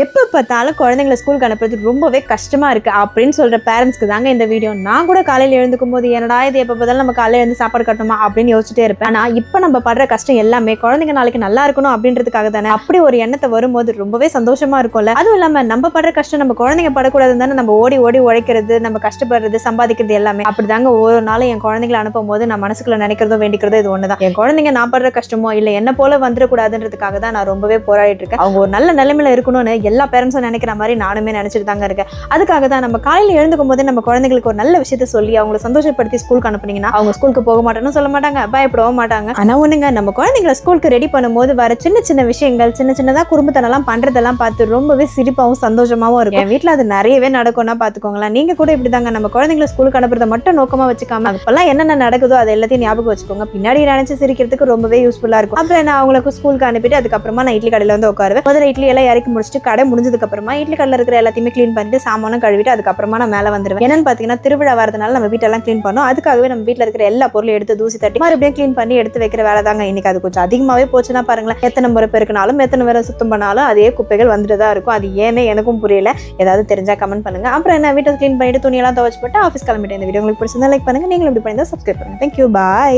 எப்போ பார்த்தாலும் குழந்தைங்களை ஸ்கூலுக்கு அனுப்புறது ரொம்பவே கஷ்டமா இருக்கு அப்படின்னு சொல்ற பேரண்ட்ஸ்க்கு தாங்க இந்த வீடியோ. நான் கூட காலையில் எழுந்துக்கும் போது என்னடா இது எப்போ பார்த்தாலும் நம்ம காலையில் எழுந்து சாப்பாடு கட்டணுமா அப்படின்னு யோசிச்சுட்டே இருப்பேன். ஆனால் இப்போ நம்ம படுற கஷ்டம் எல்லாமே குழந்தைங்க நாளைக்கு நல்லா இருக்கணும் அப்படின்றதுக்காக தானே. அப்படி ஒரு எண்ணத்தை வரும்போது ரொம்பவே சந்தோஷமா இருக்கும்ல. அதுவும் இல்லாமல் நம்ம படுற கஷ்டம் நம்ம குழந்தைங்க படக்கூடாதுன்னு தானே நம்ம ஓடி ஓடி உழைக்கிறது, நம்ம கஷ்டப்படுறது, சம்பாதிக்கிறது எல்லாமே. அப்படிதாங்க ஒரு நாள் என் குழந்தைங்களை அனுப்பும் போது நான் மனசுக்குள்ள நினைக்கிறதோ வேண்டிக்கிறதோ இது ஒண்ணுதான். என் குழந்தைங்க நான் படுற கஷ்டமோ இல்லை என்ன போல வந்துடக்கூடாதுன்றதுக்காக தான் நான் ரொம்பவே போராடிட்டு இருக்கேன். அவங்க ஒரு நல்ல நிலைமையில இருக்கணும்னு எல்லா பேரண்ட்ஸும் நினைக்கிற மாதிரி நானுமே நினைச்சிட்டு தாங்க இருக்கேன். அதுக்காக தான் நம்ம காலையில் எழுந்துக்கும் போது நம்ம குழந்தைங்களுக்கு ஒரு நல்ல விஷயத்த சொல்லி அவங்களை சந்தோஷப்படுத்தி ஸ்கூலுக்கு அனுப்புனீங்கன்னா அவங்க ஸ்கூலுக்கு போக மாட்டேன்னு சொல்ல மாட்டாங்க, பயப்படவும் மாட்டாங்க. ஆனா ஒண்ணுங்க, நம்ம குழந்தைங்களை ஸ்கூலுக்கு ரெடி பண்ணும்போது வர சின்ன சின்ன விஷயங்கள், சின்ன சின்னதா குடும்பத்தனெல்லாம் பண்றதெல்லாம் பார்த்து ரொம்பவே சிரிப்பாவும் சந்தோஷமாவும் இருக்கும். என் வீட்டுல அது நிறையவே நடக்கும்னா பாத்துக்கோங்களேன். நீங்க கூட இப்படிதாங்க நம்ம குழந்தைங்களை ஸ்கூலுக்கு அனுப்புறத மட்டும் நோக்கமா வச்சுக்காம அப்பெல்லாம் என்னென்ன நடக்குதோ அது எல்லாத்தையும் ஞாபகம் வச்சுக்கோங்க. பின்னாடி நினைச்சு சிரிக்கிறதுக்கு ரொம்பவே யூஸ்ஃபுல்லா இருக்கும். அப்புறம் நான் அவங்களுக்கு ஸ்கூலுக்கு அனுப்பிட்டு அதுக்கப்புறமா நான் இட்லி கடையில வந்து உட்காருவேன். முதல்ல இட்லி எல்லாம் இறக்கி முடிச்சுட்டு கடை முடிஞ்சதுக்கு அப்புறமா இட்லி கடையில் இருக்கிற எல்லாத்தையுமே கிளீன் பண்ணிட்டு சாமானும் கழுவிட்டு அதுக்கப்புறமா நான் மேலே வந்துடுவேன். என்னன்னு பார்த்தீங்கன்னா திருவிழா வரதுனால நம்ம வீட்டெல்லாம் கிளீன் பண்ணோம். அதுக்காகவே நம்ம வீட்டில் இருக்கிற எல்லா பொருளும் எடுத்து தூசி தட்டி மறுபடியும் கிளீன் பண்ணி எடுத்து வைக்கிற வேலை தாங்க இன்னைக்கு. அது கொஞ்சம் அதிகமாகவே போச்சுன்னா பாருங்களேன், எத்தனை முறை பெருக்கினாலும் எத்தனை முறை சுத்தம் பண்ணாலும் அதே குப்பைகள் வந்துட்டு தான் இருக்கும். அது ஏன்னு எனக்கும் புரியல. ஏதாவது தெரிஞ்சா கமெண்ட் பண்ணுங்க. அப்புறம் என்ன வீட்டை கிளீன் பண்ணிட்டு துணியெல்லாம் துவைச்சு போட்டு ஆஃபீஸ் கிளம்பிட்டு. இந்த வீடியோ உங்களுக்கு பிடிச்சிருந்தா லைக் பண்ணுங்க. நீங்களும் இப்படி பண்ணி தான் சப்ஸ்கிரைப் பண்ணுங்க. தேங்க்யூ, பாய்.